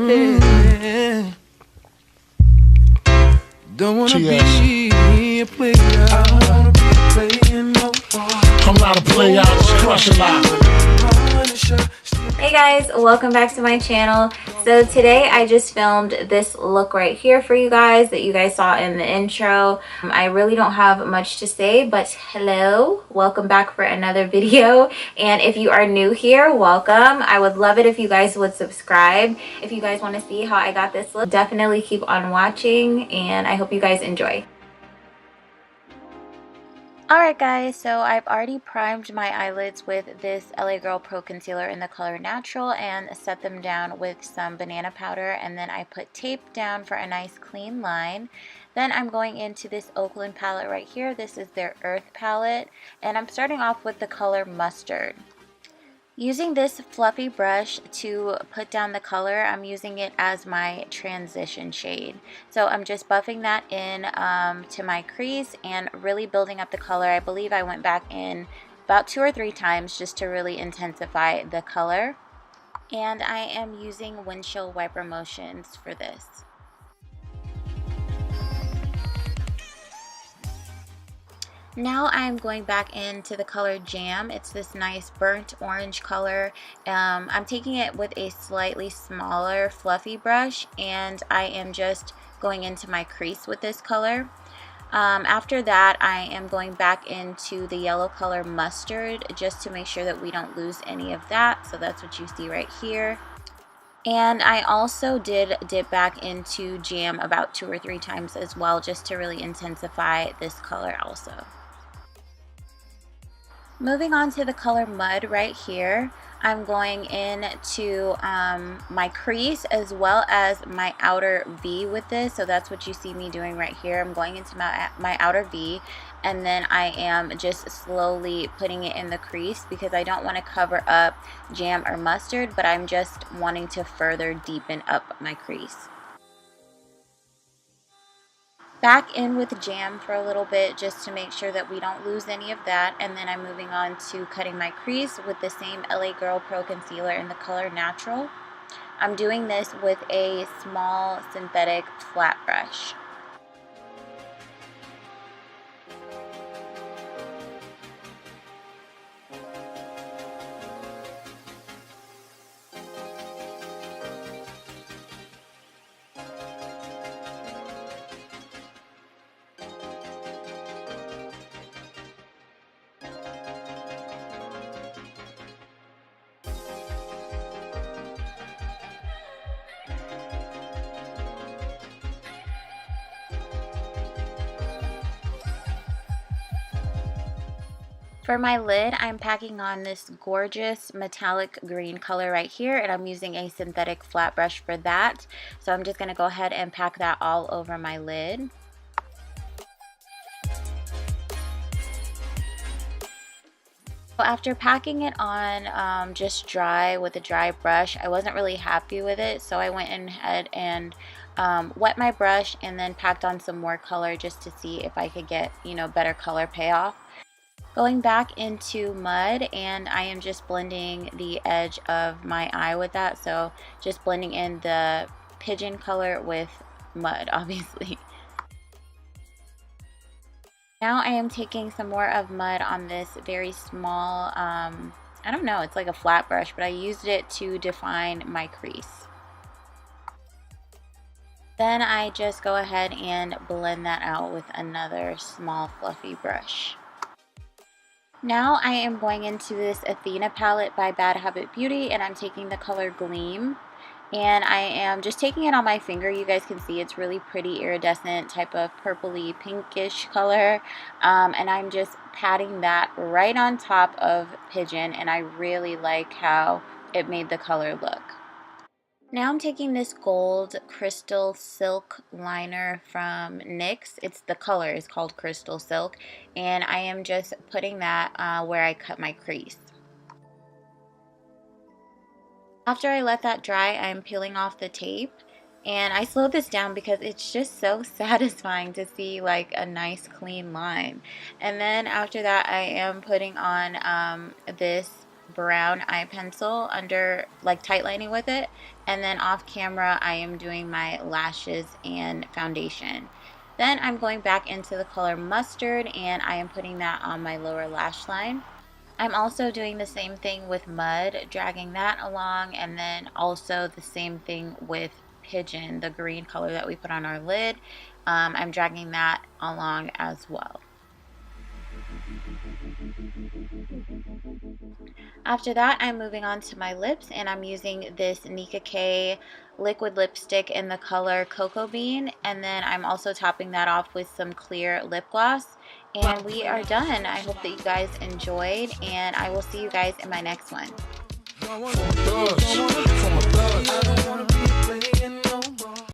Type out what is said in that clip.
Don't wanna be a player. I don't wanna be playing no more. I'm not a player, I just crush a lot. Hey guys, welcome back to my channel. So today I just filmed this look right here for you guys that you guys saw in the intro. I really don't have much to say, but hello, welcome back for another video. And if you are new here, welcome. I would love it if you guys would subscribe. If you guys want to see how I got this look, definitely keep on watching, and I hope you guys enjoy. Alright guys, so I've already primed my eyelids with this LA Girl Pro Concealer in the color Natural and set them down with some banana powder, and then I put tape down for a nice clean line. Then I'm going into this Oakland palette right here. This is their Earth palette, and I'm starting off with the color Mustard. Using this fluffy brush to put down the color, I'm using it as my transition shade. So I'm just buffing that in to my crease and really building up the color. I believe I went back in about 2 or 3 times just to really intensify the color. And I am using windshield wiper motions for this. Now I'm going back into the color Jam. It's this nice burnt orange color. I'm taking it with a slightly smaller fluffy brush, and I am just going into my crease with this color. After that, I am going back into the yellow color Mustard just to make sure that we don't lose any of that. So that's what you see right here. And I also did dip back into Jam about 2 or 3 times as well, just to really intensify this color also. Moving on to the color Mud right here, I'm going into my crease as well as my outer V with this. So that's what you see me doing right here. I'm going into my outer V, and then I am just slowly putting it in the crease because I don't want to cover up Jam or Mustard, but I'm just wanting to further deepen up my crease. Back in with Jam for a little bit just to make sure that we don't lose any of that, and then I'm moving on to cutting my crease with the same LA Girl Pro Concealer in the color Natural. I'm doing this with a small synthetic flat brush. For my lid, I'm packing on this gorgeous metallic green color right here, and I'm using a synthetic flat brush for that. So I'm just going to go ahead and pack that all over my lid. After packing it on just dry with a dry brush, I wasn't really happy with it, so I went ahead and wet my brush and then packed on some more color just to see if I could get, better color payoff. Going back into Mud, and I am just blending the edge of my eye with that, so just blending in the pigeon color with Mud, obviously. Now I am taking some more of Mud on this very small, I don't know, it's like a flat brush, but I used it to define my crease. Then I just go ahead and blend that out with another small fluffy brush. Now I am going into this Athena palette by Bad Habit Beauty, and I'm taking the color Gleam. And I am just taking it on my finger. You guys can see it's really pretty iridescent type of purpley pinkish color. And I'm just patting that right on top of Pigeon, and I really like how it made the color look. Now I'm taking this gold Crystal Silk liner from NYX. The color is called Crystal Silk, and I am just putting that where I cut my crease. After I let that dry, I'm peeling off the tape, and I slowed this down because it's just so satisfying to see like a nice clean line. And then after that, I am putting on this brown eye pencil under, like tight lining with it, and then off camera I am doing my lashes and foundation. Then I'm going back into the color mustard and I am putting that on my lower lash line. I'm also doing the same thing with mud, dragging that along, and then also the same thing with pigeon, the green color that we put on our lid. I'm dragging that along as well. After that, I'm moving on to my lips, and I'm using this Nika K liquid lipstick in the color Cocoa Bean, and then I'm also topping that off with some clear lip gloss, and we are done. I hope that you guys enjoyed, and I will see you guys in my next one.